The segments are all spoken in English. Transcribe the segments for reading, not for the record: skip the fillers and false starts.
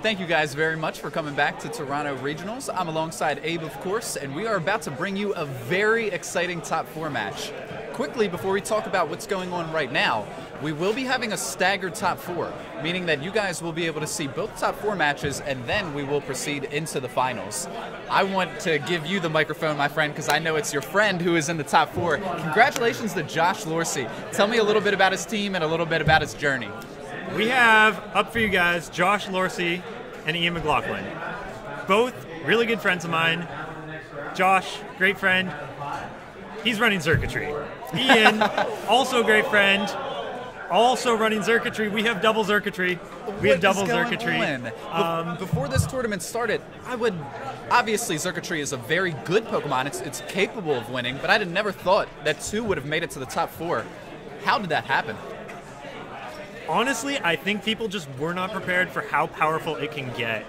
Thank you guys very much for coming back to Toronto Regionals. I'm alongside Abe, of course, and we are about to bring you a very exciting top 4 match. Quickly, before we talk about what's going on right now, we will be having a staggered top 4, meaning that you guys will be able to see both top 4 matches, and then we will proceed into the finals. I want to give you the microphone, my friend, because I know it's your friend who is in the top 4. Congratulations to Josh Lorsey. Tell me a little bit about his team and a little bit about his journey. We have up for you guys Josh Lorsey and Ian McLaughlin. Both really good friends of mine. Josh, great friend. He's running circuitry. Ian, also a great friend, also running circuitry. We have double circuitry. Before this tournament started, obviously circuitry is a very good Pokemon. It's capable of winning, but I had never thought that 2 would have made it to the top 4. How did that happen? Honestly, I think people just were not prepared for how powerful it can get.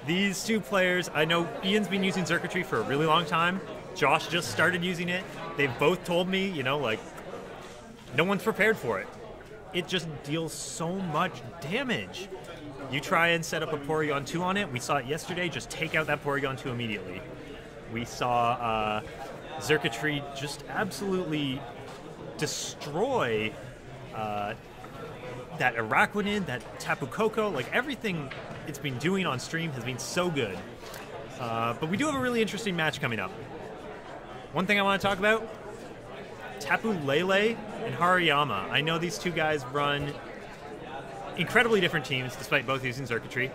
These 2 players, I know Ian's been using circuitry for a really long time. Josh just started using it. They've both told me, like, no one's prepared for it. It just deals so much damage. You try and set up a Porygon 2 on it. We saw it yesterday. Just take out that Porygon 2 immediately. We saw circuitry just absolutely destroy that Araquanid, that Tapu Koko, like everything it's been doing on stream has been so good. But we do have a really interesting match coming up. One thing I want to talk about, Tapu Lele and Hariyama. I know these 2 guys run incredibly different teams despite both using circuitry.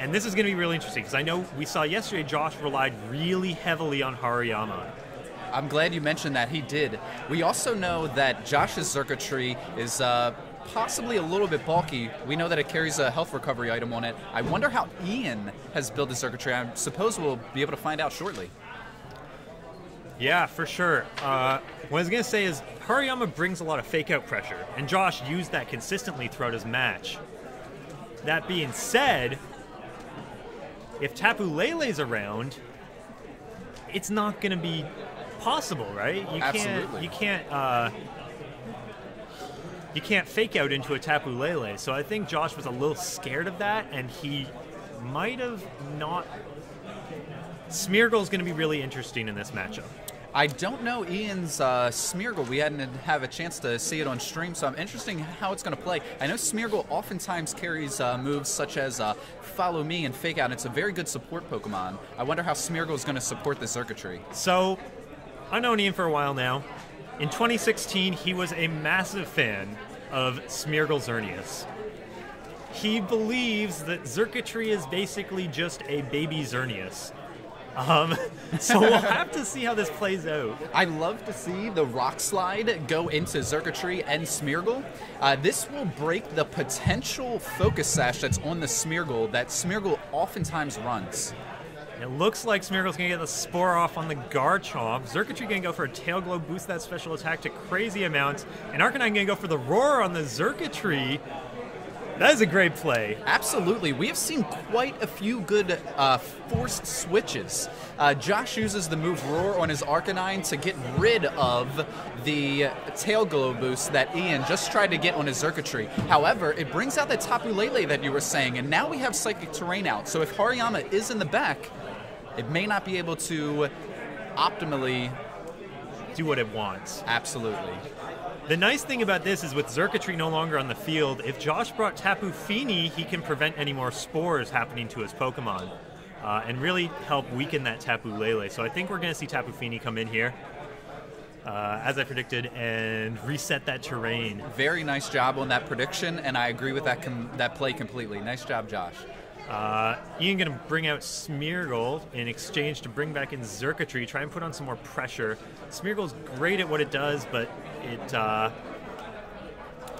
And this is going to be really interesting because I know we saw yesterday Josh relied really heavily on Hariyama. I'm glad you mentioned that. He did. We also know that Josh's circuitry is possibly a little bit bulky. We know that it carries a health recovery item on it. I wonder how Ian has built his circuitry. I suppose we'll be able to find out shortly. Yeah, for sure. What I was going to say is Hariyama brings a lot of fake-out pressure, and Josh used that consistently throughout his match. That being said, if Tapu Lele's around, it's not going to be possible, right? Absolutely. You can't fake out into a Tapu Lele. So I think Josh was a little scared of that, and he might have not. Smeargle's going to be really interesting in this matchup. I don't know Ian's Smeargle. We hadn't have a chance to see it on stream, so I'm interested in how it's going to play. I know Smeargle oftentimes carries moves such as Follow Me and Fake Out. It's a very good support Pokemon. I wonder how Smeargle is going to support the circuitry. So, I've known Ian for a while now. In 2016, he was a massive fan of Smeargle Xerneas. He believes that circuitry is basically just a baby Xerneas. So we'll have to see how this plays out. I love to see the Rock Slide go into Circuitry and Smeargle. This will break the potential Focus Sash that's on the Smeargle that Smeargle oftentimes runs. It looks like Smeargle's going to get the Spore off on the Garchomp. Circuitry going to go for a Tail Glow, boost that special attack to crazy amounts. And Arcanine going to go for the Roar on the Circuitry. That is a great play. Absolutely. We have seen quite a few good forced switches. Josh uses the move Roar on his Arcanine to get rid of the Tail Glow boost that Ian just tried to get on his Circuitry. However, it brings out the Tapu Lele that you were saying, and now we have Psychic Terrain out. So if Hariyama is in the back, it may not be able to optimally do what it wants. Absolutely. The nice thing about this is with Circuitry no longer on the field, if Josh brought Tapu Fini, he can prevent any more spores happening to his Pokemon and really help weaken that Tapu Lele. So I think we're going to see Tapu Fini come in here, as I predicted, and reset that terrain. Very nice job on that prediction, and I agree with that play completely. Nice job, Josh. Ian going to bring out Smeargle in exchange to bring back in Circuitry, try and put on some more pressure. Smeargle's great at what it does, but it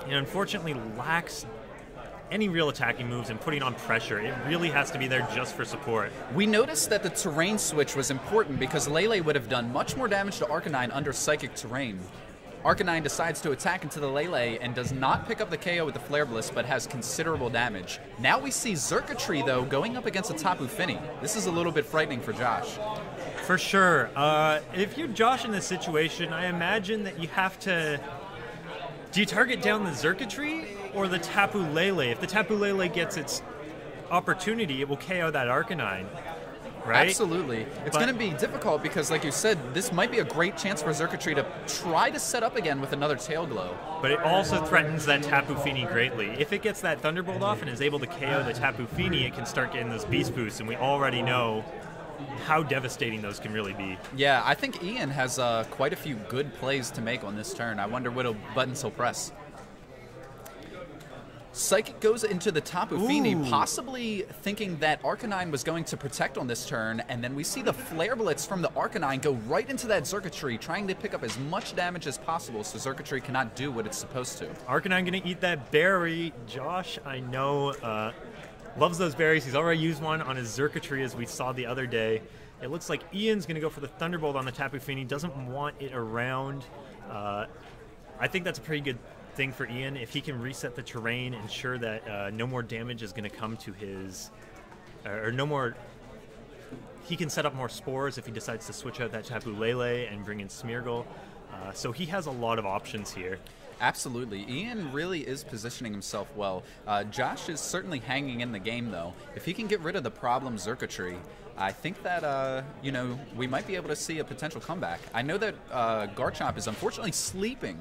unfortunately lacks any real attacking moves and putting on pressure. It really has to be there just for support. We noticed that the terrain switch was important because Lele would have done much more damage to Arcanine under Psychic Terrain. Arcanine decides to attack into the Lele and does not pick up the KO with the Flare Bliss, but has considerable damage. Now we see Circuitry, though, going up against a Tapu Fini. This is a little bit frightening for Josh. For sure. If you're Josh in this situation, I imagine that you have to... Do you target down the Circuitry or the Tapu Lele? If the Tapu Lele gets its opportunity, it will KO that Arcanine, right? Absolutely. It's going to be difficult because, like you said, this might be a great chance for Xurkitree to try to set up again with another Tail Glow. But it also threatens that Tapu Fini greatly. If it gets that Thunderbolt off and is able to KO the Tapu Fini, it can start getting those Beast Boosts, and we already know how devastating those can really be. Yeah, I think Ian has quite a few good plays to make on this turn. I wonder what buttons he'll press. Psychic goes into the Tapu Fini, possibly thinking that Arcanine was going to protect on this turn, and then we see the Flare Blitz from the Arcanine go right into that Xurkitree, trying to pick up as much damage as possible so Xurkitree cannot do what it's supposed to. Arcanine gonna eat that berry. Josh, I know, loves those berries. He's already used one on his Xurkitree, as we saw the other day. It looks like Ian's gonna go for the Thunderbolt on the Tapu Fini, doesn't want it around. I think that's a pretty good thing for Ian. If he can reset the terrain, ensure that no more damage is going to come to his, or no more, he can set up more spores if he decides to switch out that Tapu Lele and bring in Smeargle. So he has a lot of options here. Absolutely. Ian really is positioning himself well. Josh is certainly hanging in the game, though. If he can get rid of the problem Xurkitree, I think that, you know, we might be able to see a potential comeback. I know that Garchomp is unfortunately sleeping,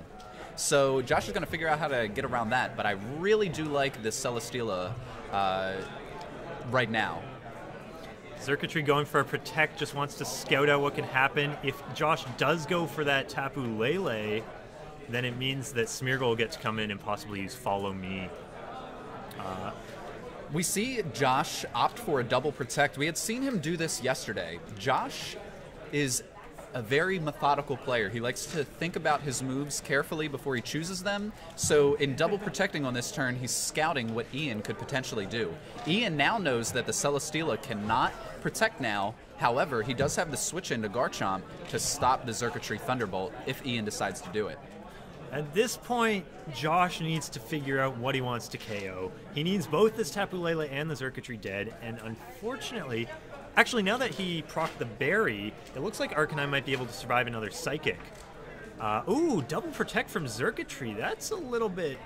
so Josh is going to figure out how to get around that, but I really do like this Celesteela right now. Xurkitree going for a Protect, just wants to scout out what can happen. If Josh does go for that Tapu Lele, then it means that Smeargle will get to come in and possibly use Follow Me. We see Josh opt for a double Protect. We had seen him do this yesterday. Josh is a very methodical player. He likes to think about his moves carefully before he chooses them. So in double protecting on this turn, he's scouting what Ian could potentially do. Ian now knows that the Celesteela cannot protect now. However, he does have the switch into Garchomp to stop the Xurkitree Thunderbolt if Ian decides to do it. At this point, Josh needs to figure out what he wants to KO. He needs both this Tapu Lele and the Xurkitree dead, and unfortunately, actually, now that he procced the berry, it looks like Arcanine might be able to survive another Psychic. Ooh, double protect from Xurkitree. That's a little bit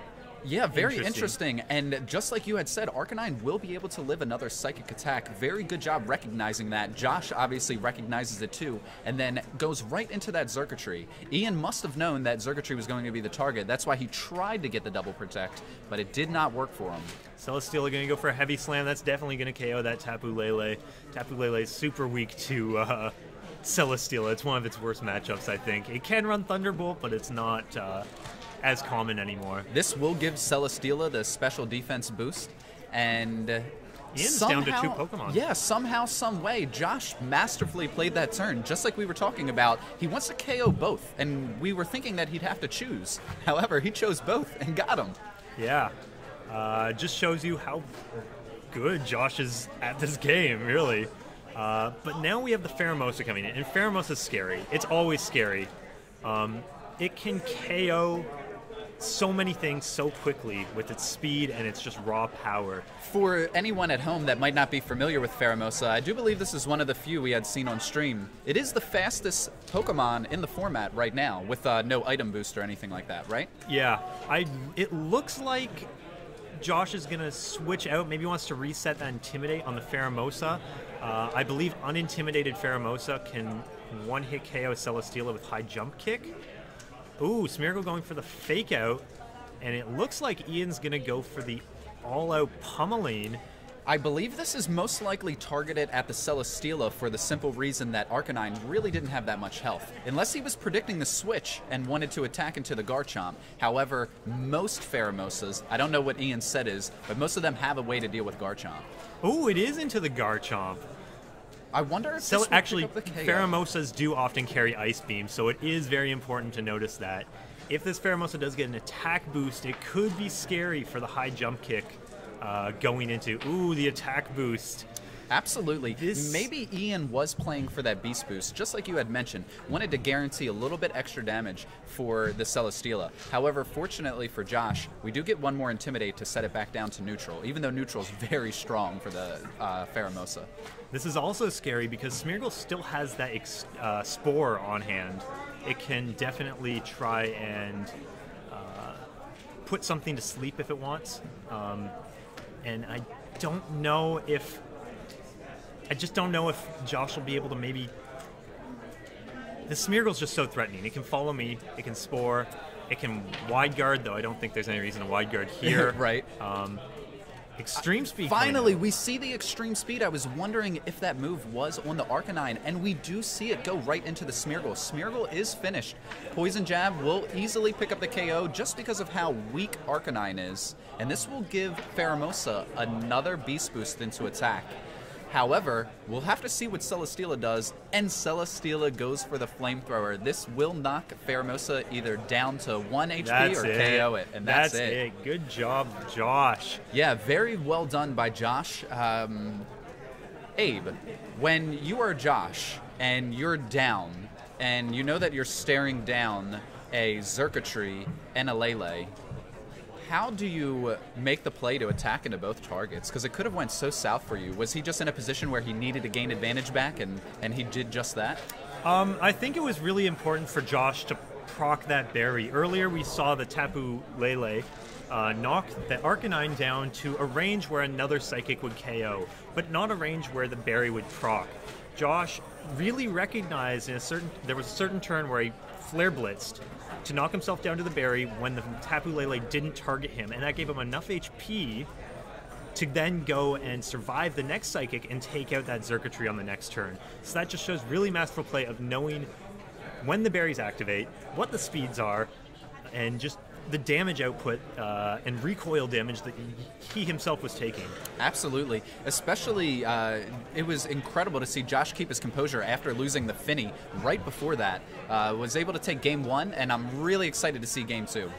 very interesting. And just like you had said, Arcanine will be able to live another Psychic attack. Very good job recognizing that. Josh obviously recognizes it too, and then goes right into that Xurkitree. Ian must have known that Xurkitree was going to be the target. That's why he tried to get the double protect, but it did not work for him. Celesteela going to go for a heavy slam. That's definitely going to KO that Tapu Lele. Tapu Lele is super weak to Celesteela. It's one of its worst matchups, I think. It can run Thunderbolt, but it's not as common anymore. This will give Celesteela the special defense boost, and Ian's somehow, down to 2 Pokemon. Yeah, somehow, some way, Josh masterfully played that turn, just like we were talking about. He wants to KO both, and we were thinking that he'd have to choose. However, he chose both and got him. Yeah. Just shows you how good Josh is at this game, really. But now we have the Pheromosa coming in, and Pheromosa's scary. It's always scary. It can KO so many things so quickly with its speed and its just raw power. For anyone at home that might not be familiar with Pheromosa, I do believe this is one of the few we had seen on stream. It is the fastest Pokemon in the format right now, with no item boost or anything like that, right? Yeah. It looks like Josh is going to switch out. Maybe he wants to reset that Intimidate on the Pheromosa. I believe unintimidated Pheromosa can one-hit KO Celesteela with high jump kick. Ooh, Smeargle going for the fake out, and it looks like Ian's going to go for the all-out pummeling. I believe this is most likely targeted at the Celesteela for the simple reason that Arcanine really didn't have that much health, unless he was predicting the switch and wanted to attack into the Garchomp. However, most Pheromosas, I don't know what Ian's set is, but most of them have a way to deal with Garchomp. Ooh, it is into the Garchomp. I wonder if this actually, pick up the KO. Pheromosas do often carry Ice Beam, so it is very important to notice that. If this Pheromosa does get an attack boost, it could be scary for the high jump kick going into, ooh, the attack boost. Absolutely. Maybe Ian was playing for that Beast Boost, just like you had mentioned. Wanted to guarantee a little bit extra damage for the Celesteela. However, fortunately for Josh, we do get one more Intimidate to set it back down to neutral, even though neutral is very strong for the Pheromosa. This is also scary because Smeargle still has that Spore on hand. It can definitely try and put something to sleep if it wants. And don't know if Josh will be able to maybe. The Smeargle's just so threatening. It can follow me. It can spore. It can wide guard, though I don't think there's any reason to wide guard here. Right. Extreme speed. Finally, we see the extreme speed. I was wondering if that move was on the Arcanine, and we do see it go right into the Smeargle. Smeargle is finished. Poison Jab will easily pick up the KO just because of how weak Arcanine is, and this will give Pheromosa another Beast Boost into attack. However, we'll have to see what Celesteela does, and Celesteela goes for the Flamethrower. This will knock Pheromosa either down to 1 HP or KO it, and that's it. Good job, Josh. Yeah, very well done by Josh. Abe, when you are Josh and you're down, and you know that you're staring down a Xurkitree and a Lele, how do you make the play to attack into both targets? Because it could have went so south for you. Was he just in a position where he needed to gain advantage back, and he did just that? I think it was really important for Josh to proc that berry. Earlier we saw the Tapu Lele knock the Arcanine down to a range where another Psychic would KO, but not a range where the berry would proc. Josh really recognized there was a certain turn where he Flare Blitzed to knock himself down to the berry when the Tapu Lele didn't target him, and that gave him enough HP to then go and survive the next Psychic and take out that Xurkitree on the next turn. So that just shows really masterful play of knowing when the berries activate, what the speeds are, and just the damage output and recoil damage that he himself was taking. Absolutely. Especially, it was incredible to see Josh keep his composure after losing the Finny right before that. Was able to take game 1, and I'm really excited to see game 2.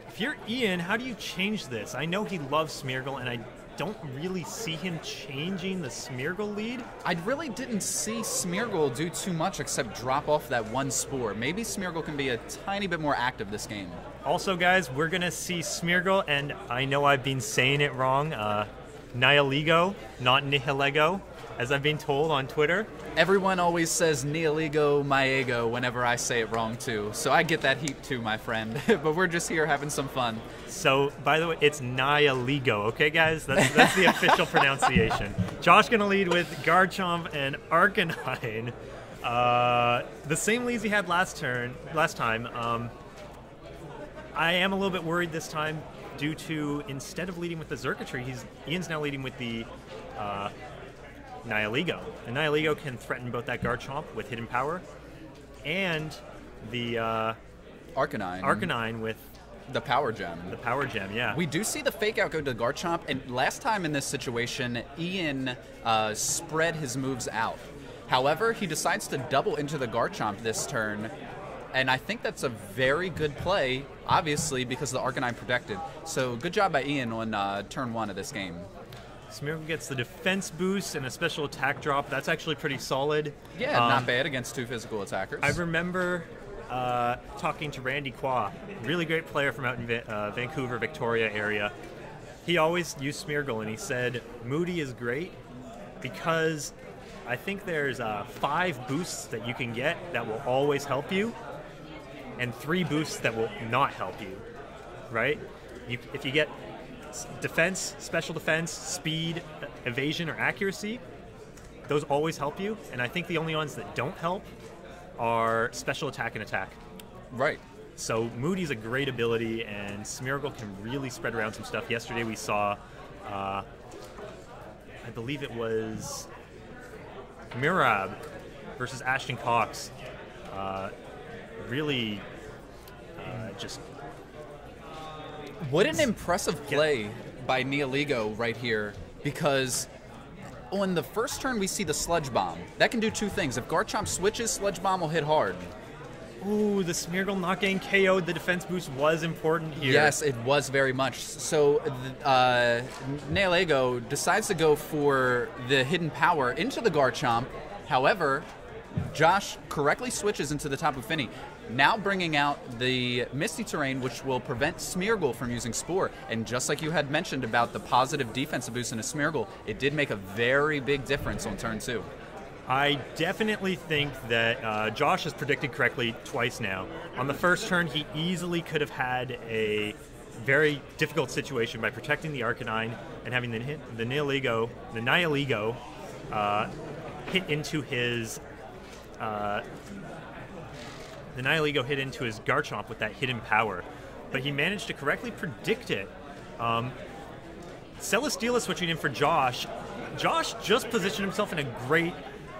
If you're Ian, how do you change this? I know he loves Smeargle, and I don't really see him changing the Smeargle lead. I really didn't see Smeargle do too much except drop off that one Spore. Maybe Smeargle can be a tiny bit more active this game. Also, guys, we're going to see Smeargle, and I know I've been saying it wrong, Nihilego, not Nihilego, as I've been told on Twitter. Everyone always says Nihilego Maego whenever I say it wrong too, so I get that heat too, my friend. But we're just here having some fun. So, by the way, it's Nihilego, okay, guys? That's the official pronunciation. Josh gonna lead with Garchomp and Arcanine. The same leads he had last time. I am a little bit worried this time due to, instead of leading with the Xurkitree, Ian's now leading with the Nihilego. And Nihilego can threaten both that Garchomp with Hidden Power and the Arcanine with the Power Gem. The Power Gem, yeah. We do see the Fake Out go to Garchomp, and last time in this situation, Ian spread his moves out. However, he decides to double into the Garchomp this turn, and I think that's a very good play, obviously, because the Arcanine protected. So good job by Ian on turn 1 of this game. Smeargle gets the defense boost and a special attack drop. That's actually pretty solid. Yeah, not bad against 2 physical attackers. I remember talking to Randy Qua, really great player from out in Vancouver, Victoria area. He always used Smeargle, and he said, Moody is great because I think there's 5 boosts that you can get that will always help you, and 3 boosts that will not help you, right? If you get defense, special defense, speed, evasion, or accuracy, those always help you, and I think the only ones that don't help are special attack and attack. Right. So Moody's a great ability, and Smeargle can really spread around some stuff. Yesterday we saw, I believe it was Mirab versus Ashton Cox. Really just... What an impressive play by Nihilego right here, because on the first turn we see the Sludge Bomb. That can do 2 things. If Garchomp switches, Sludge Bomb will hit hard. Ooh, the Smeargle not getting KO'd, the defense boost was important here. Yes, it was very much. So Nihilego decides to go for the Hidden Power into the Garchomp. However, Josh correctly switches into the Tapu Fini, now bringing out the Misty Terrain, which will prevent Smeargle from using Spore. And just like you had mentioned about the positive defensive boost in a Smeargle, it did make a very big difference on turn 2. I definitely think that Josh has predicted correctly twice now. On the first turn, he easily could have had a very difficult situation by protecting the Arcanine and having the Nihilego hit into his Garchomp with that hidden power, but he managed to correctly predict it. Celesteela switching in for Josh. Josh just positioned himself in a great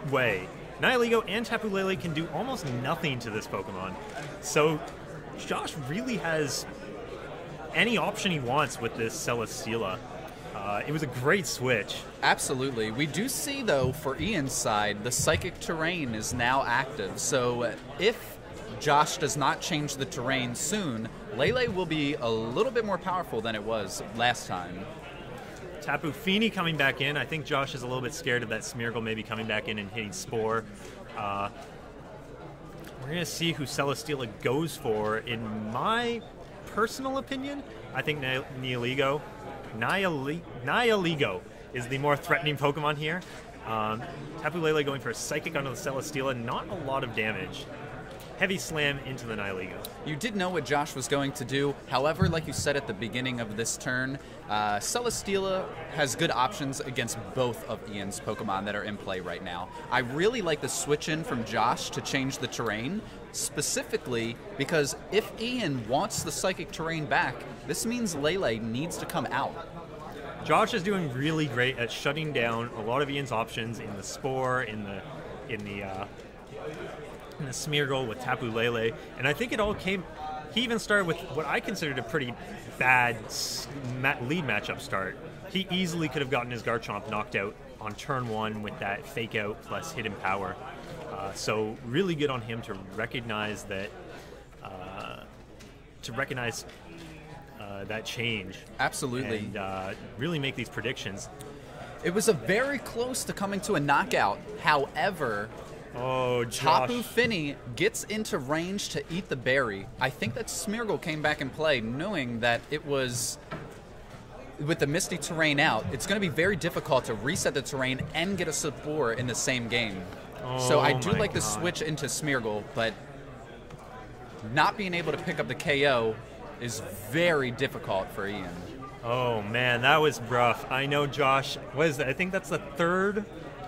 way. Nihilego and Tapu Lele can do almost nothing to this Pokemon, so Josh really has any option he wants with this Celesteela. It was a great switch. Absolutely. We do see, though, for Ian's side, the Psychic Terrain is now active. So if Josh does not change the terrain soon, Lele will be a little bit more powerful than it was last time. Tapu Fini coming back in. I think Josh is a little bit scared of that Smeargle maybe coming back in and hitting Spore. We're going to see who Celesteela goes for. In my personal opinion, I think Nihilego is the more threatening Pokemon here. Tapu Lele going for a Psychic onto the Celesteela, not a lot of damage. Heavy Slam into the Nihilego. You did know what Josh was going to do. However, like you said at the beginning of this turn, Celesteela has good options against both of Ian's Pokemon that are in play right now. I really like the switch in from Josh to change the terrain, specifically because if Ian wants the Psychic Terrain back, this means Lele needs to come out. Josh is doing really great at shutting down a lot of Ian's options in the Spore, in the Smeargle with Tapu Lele, and I think it all came. He even started with what I considered a pretty bad lead matchup start. He easily could have gotten his Garchomp knocked out on turn 1 with that Fake Out plus Hidden Power. So really good on him to recognize that. That change. Absolutely. And really make these predictions. It was a very close to coming to a knockout. However, Josh. Tapu Fini gets into range to eat the berry. I think that Smeargle came back in play knowing that it was, with the Misty Terrain out, it's going to be very difficult to reset the terrain and get a Spore in the same game. So I do like the switch into Smeargle, but not being able to pick up the KO is very difficult for Ian. Oh man, that was rough. I know Josh, what is that? I think that's the third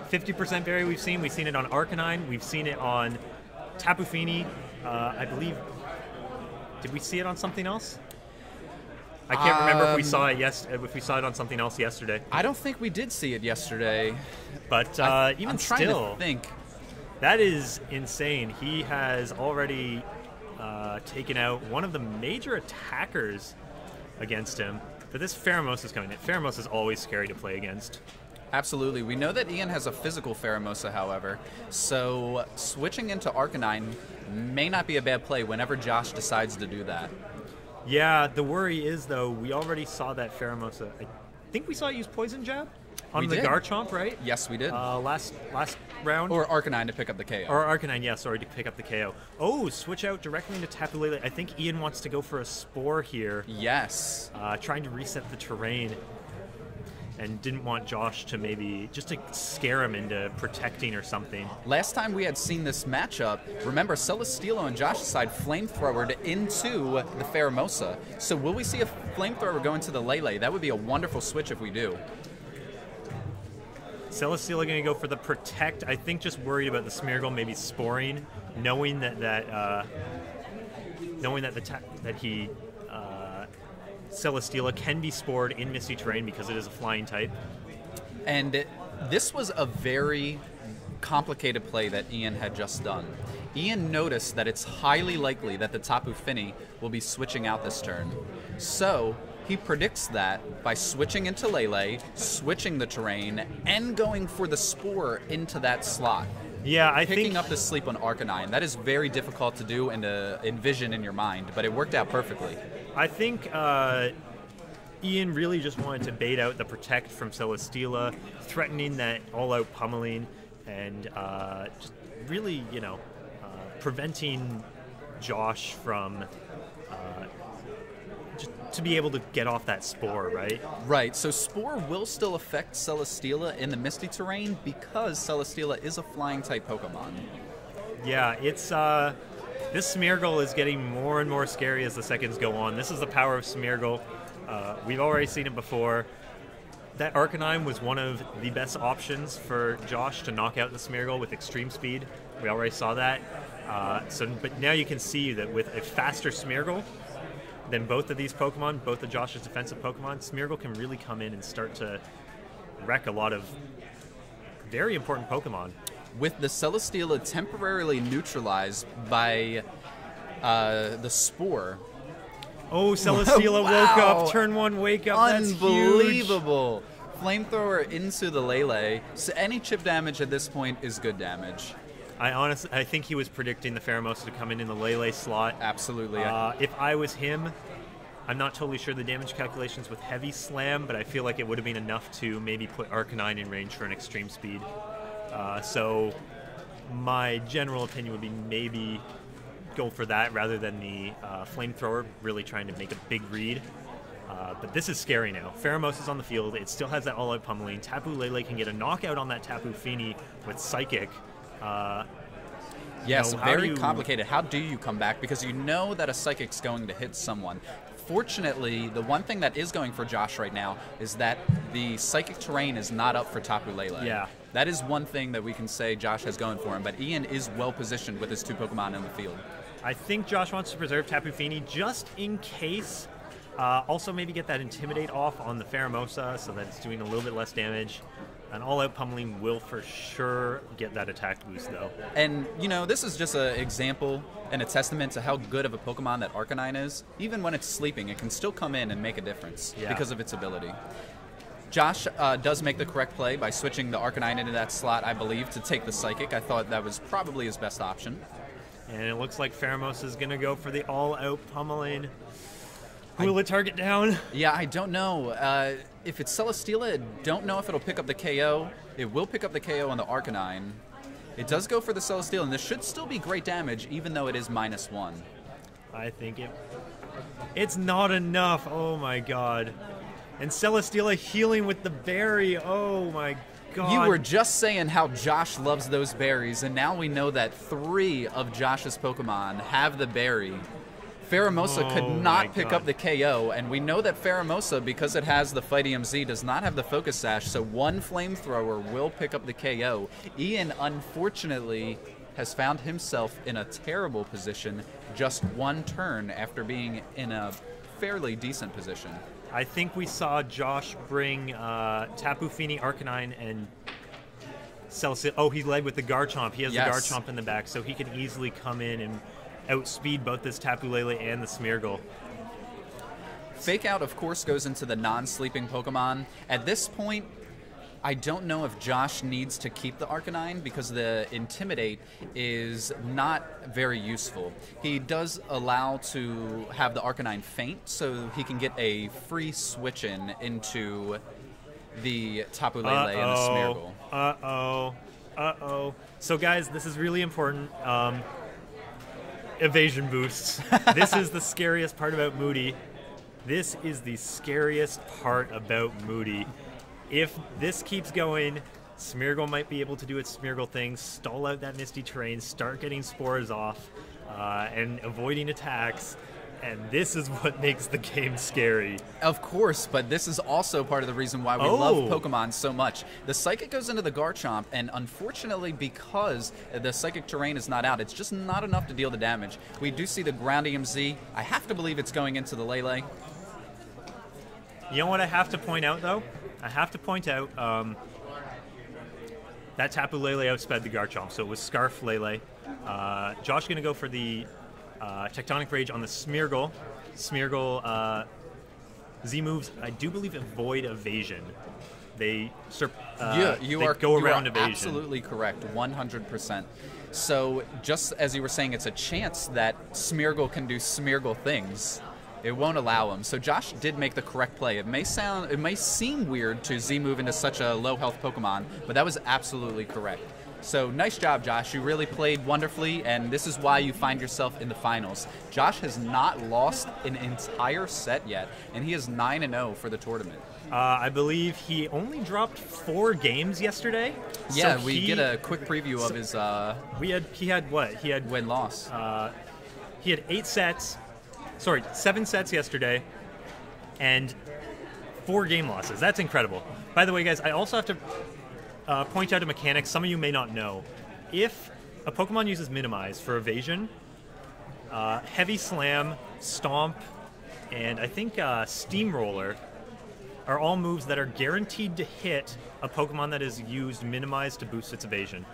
50% berry we've seen. We've seen it on Arcanine. We've seen it on Tapu Fini. I believe, did we see it on something else? I can't remember if we saw it on something else yesterday. I don't think we did see it yesterday. But even I'm trying still, to think. That is insane. He has already taken out one of the major attackers against him. But this Pheromosa is coming in. Pheromosa is always scary to play against. Absolutely. We know that Ian has a physical Pheromosa, however, so switching into Arcanine may not be a bad play whenever Josh decides to do that. Yeah, the worry is, though, we already saw that Pheromosa. I think we saw it use Poison Jab on the Garchomp, right? Yes, we did. Last round. Or Arcanine to pick up the KO. Or Arcanine, yeah, sorry, to pick up the KO. Oh, switch out directly into Tapu Lele. I think Ian wants to go for a Spore here. Yes. Trying to reset the terrain. And didn't want Josh to maybe just to scare him into protecting or something. Last time we had seen this matchup, remember Celesteela on Josh's side flamethrowered into the Pheromosa. So will we see a flamethrower go into the Lele? That would be a wonderful switch if we do. Celesteela going to go for the protect. I think just worried about the Smeargle maybe sporing, knowing that Celesteela can be spored in Misty Terrain because it is a flying type. And this was a very complicated play that Ian had just done. Ian noticed that it's highly likely that the Tapu Fini will be switching out this turn. So he predicts that by switching into Lele, switching the terrain, and going for the Spore into that slot. Yeah, Picking up the sleep on Arcanine. That is very difficult to do and to envision in your mind, but it worked out perfectly. I think Ian really just wanted to bait out the protect from Celesteela, threatening that all-out pummeling, and just really, preventing Josh from just to be able to get off that Spore, right? Right, so Spore will still affect Celesteela in the Misty Terrain because Celesteela is a flying-type Pokemon. Yeah, it's This Smeargle is getting more and more scary as the seconds go on. This is the power of Smeargle. We've already seen it before. That Arcanine was one of the best options for Josh to knock out the Smeargle with extreme speed. We already saw that. But now you can see that with a faster Smeargle than both of these Pokemon, both of Josh's defensive Pokemon, Smeargle can really come in and start to wreck a lot of very important Pokemon. With the Celesteela temporarily neutralized by the Spore. Oh, Celesteela woke up. Turn 1, wake up. Unbelievable. Flamethrower into the Lele. So any chip damage at this point is good damage. I think he was predicting the Pheromosa to come in the Lele slot. Absolutely. If I was him, I'm not totally sure the damage calculations with Heavy Slam, but I feel like it would have been enough to maybe put Arcanine in range for an extreme speed. So my general opinion would be maybe go for that rather than the Flamethrower, really trying to make a big read. But this is scary now. Pheromosa's on the field. It still has that all-out pummeling. Tapu Lele can get a knockout on that Tapu Fini with Psychic. Yes, very complicated. How do you come back? Because you know that a Psychic's going to hit someone. Fortunately, the one thing that is going for Josh right now is that the Psychic terrain is not up for Tapu Lele. Yeah. That is one thing that we can say Josh has going for him, but Ian is well positioned with his 2 Pokemon in the field. I think Josh wants to preserve Tapu Fini just in case. Also maybe get that Intimidate off on the Pheromosa so that it's doing a little bit less damage. An all-out pummeling will for sure get that attack boost, though. And, you know, this is just an example and a testament to how good of a Pokemon that Arcanine is. Even when it's sleeping, it can still come in and make a difference because of its ability. Josh does make the correct play by switching the Arcanine into that slot, I believe, to take the Psychic. I thought that was probably his best option. And it looks like Pheromosa is going to go for the all-out pummeling. Will it target down? Yeah, I don't know. If it's Celesteela, I don't know if it'll pick up the KO. It will pick up the KO on the Arcanine. It does go for the Celesteela, and this should still be great damage, even though it is -1. I think it's not enough. Oh, my God. And Celesteela healing with the berry. Oh, my God. You were just saying how Josh loves those berries, and now we know that 3 of Josh's Pokemon have the berry. Pheromosa could not pick up the KO, and we know that Pheromosa, because it has the Fight EMZ, does not have the Focus Sash, so 1 Flamethrower will pick up the KO. Ian, unfortunately, has found himself in a terrible position just 1 turn after being in a fairly decent position. I think we saw Josh bring Tapu Fini, Arcanine, and Celesteela. Oh, he led with the Garchomp. He has the Garchomp in the back, so he can easily come in and outspeed both this Tapu Lele and the Smeargle. Fake Out, of course, goes into the non-sleeping Pokemon. At this point, I don't know if Josh needs to keep the Arcanine because the Intimidate is not very useful. He does allow to have the Arcanine faint, so he can get a free switch into the Tapu Lele and the Smeargle. Uh-oh. So, guys, this is really important. Evasion boosts. This is the scariest part about Moody. This is the scariest part about Moody. If this keeps going, Smeargle might be able to do its Smeargle thing, stall out that Misty Terrain, start getting spores off, and avoiding attacks. And this is what makes the game scary. Of course, but this is also part of the reason why we love Pokemon so much. The Psychic goes into the Garchomp, and unfortunately, because the Psychic terrain is not out, it's just not enough to deal the damage. We do see the Ground EMZ. I have to believe it's going into the Lele. You know what I have to point out, though? I have to point out that Tapu Lele outsped the Garchomp, so it was Scarf Lele. Josh going to go for the Tectonic Rage on the Smeargle. Smeargle Z moves, I do believe, avoid evasion. They go around evasion. Absolutely correct, 100%. So just as you were saying, it's a chance that Smeargle can do Smeargle things. It won't allow him. So Josh did make the correct play. It may seem weird to Z move into such a low health Pokemon, but that was absolutely correct. So nice job, Josh. You really played wonderfully, and this is why you find yourself in the finals. Josh has not lost an entire set yet, and he is 9-0 for the tournament. I believe he only dropped 4 games yesterday. Yeah, so we get a quick preview of his. He had what? He had win-loss. He had 7 sets yesterday, and 4 game losses. That's incredible. By the way, guys, I also have to point out a mechanic some of you may not know. If a Pokemon uses Minimize for evasion, Heavy Slam, Stomp, and I think Steamroller are all moves that are guaranteed to hit a Pokemon that is used Minimize to boost its evasion.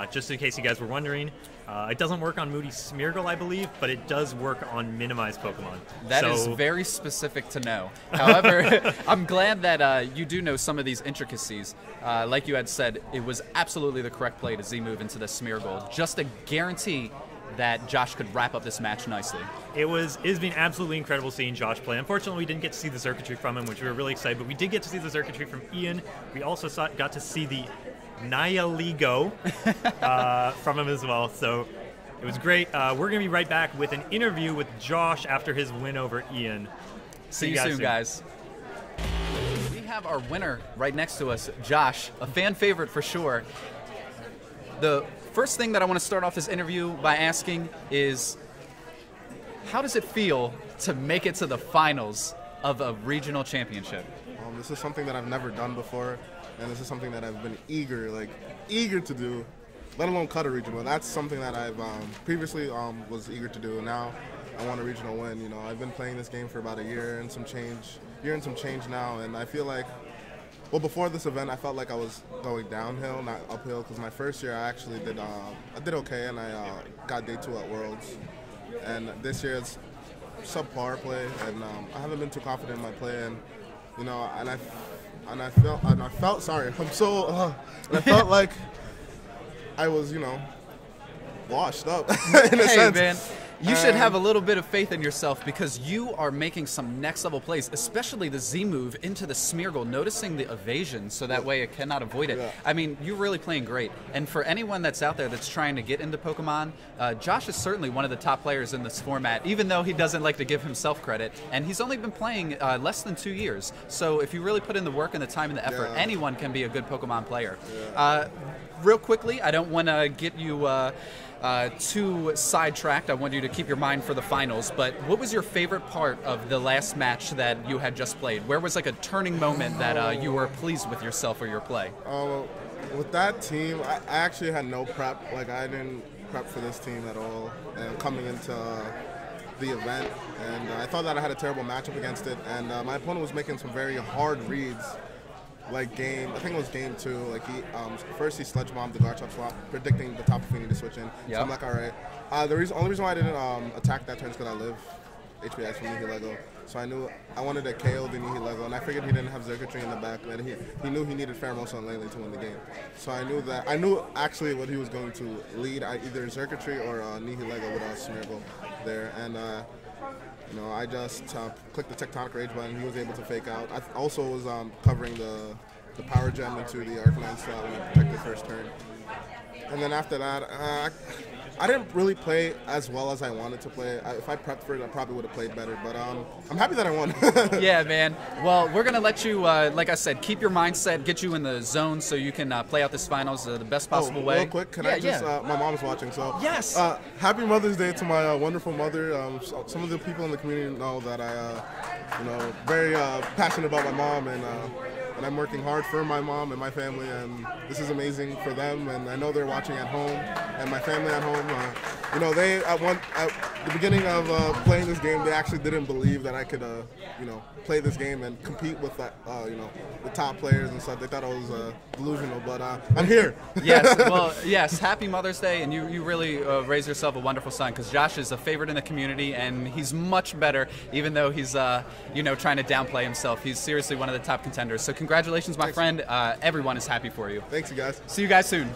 Just in case you guys were wondering, it doesn't work on Moody Smeargle, I believe, but it does work on Minimize Pokemon. That is very specific to know. However, I'm glad that you do know some of these intricacies. Like you had said, it was absolutely the correct play to Z-move into the Smeargle, just to guarantee that Josh could wrap up this match nicely. It's been absolutely incredible seeing Josh play. Unfortunately, we didn't get to see the circuitry from him, which we were really excited, but we did get to see the circuitry from Ian. We also got to see the Nihiligo from him as well, so it was great. We're going to be right back with an interview with Josh after his win over Ian. See you soon, guys. We have our winner right next to us, Josh, a fan favorite for sure. The first thing that I want to start off this interview by asking is, how does it feel to make it to the finals of a regional championship? This is something that I've never done before, and this is something that I've been eager to do, let alone cut a regional. And that's something that I've previously was eager to do, and now I want a regional win. You know, I've been playing this game for about a year and some change now, and I feel like, well, before this event, I felt like I was going downhill, not uphill, because my first year I actually did okay, and I got day 2 at Worlds. And this year it's subpar play, and I haven't been too confident in my play, and you know, and I felt sorry. And I felt like I was, you know, washed up in a sense. Man. You should have a little bit of faith in yourself, because you are making some next level plays, especially the Z move into the Smeargle, noticing the evasion so that way it cannot avoid it. Yeah. I mean, you're really playing great. And for anyone that's out there that's trying to get into Pokemon, Josh is certainly one of the top players in this format, even though he doesn't like to give himself credit. And he's only been playing less than 2 years. So if you really put in the work and the time and the effort, anyone can be a good Pokemon player. Real quickly, I don't want to get you too sidetracked. I want you to keep your mind for the finals, but what was your favorite part of the last match that you had just played? Where was like a turning moment that you were pleased with yourself or your play? With that team, I actually had no prep. Like, I didn't prep for this team at all coming into the event, and I thought that I had a terrible matchup against it, and my opponent was making some very hard reads. Like I think it was game 2. Like first he sludge bombed the Garchomp swap, predicting the top of he needed to switch in. Yep. So I'm like, all right. The only reason why I didn't attack that turn is because I live HPX from Nihilego. So I knew I wanted to KO the Nihilego, and I figured he didn't have Circuitry in the back, and he knew he needed Pheromosa and Lele to win the game. So I knew actually what he was going to lead, either Circuitry or Nihilego with Smeargle there, and. You know, I just clicked the Tectonic Rage button. He was able to fake out. I also was covering the Power Gem into the Arcanine slot when I protected first turn. And then after that, I didn't really play as well as I wanted to play. If I prepped for it, I probably would have played better. But I'm happy that I won. Yeah, man. Well, we're going to let you, like I said, keep your mindset, get you in the zone so you can play out this finals the best possible way. Real quick, can I just, my mom's watching, so. Yes. Happy Mother's Day to my wonderful mother. Some of the people in the community know that very passionate about my mom, and I'm working hard for my mom and my family, and this is amazing for them, and I know they're watching at home, and my family at home. You know, they at the beginning of playing this game, they actually didn't believe that I could, play this game and compete with the top players and stuff. They thought I was delusional, but I'm here. Yes, well, yes. Happy Mother's Day, and you really raised yourself a wonderful son, because Josh is a favorite in the community, and he's much better, even though he's trying to downplay himself. He's seriously one of the top contenders. So congratulations, my friend. Everyone is happy for you. Thanks, you guys. See you guys soon.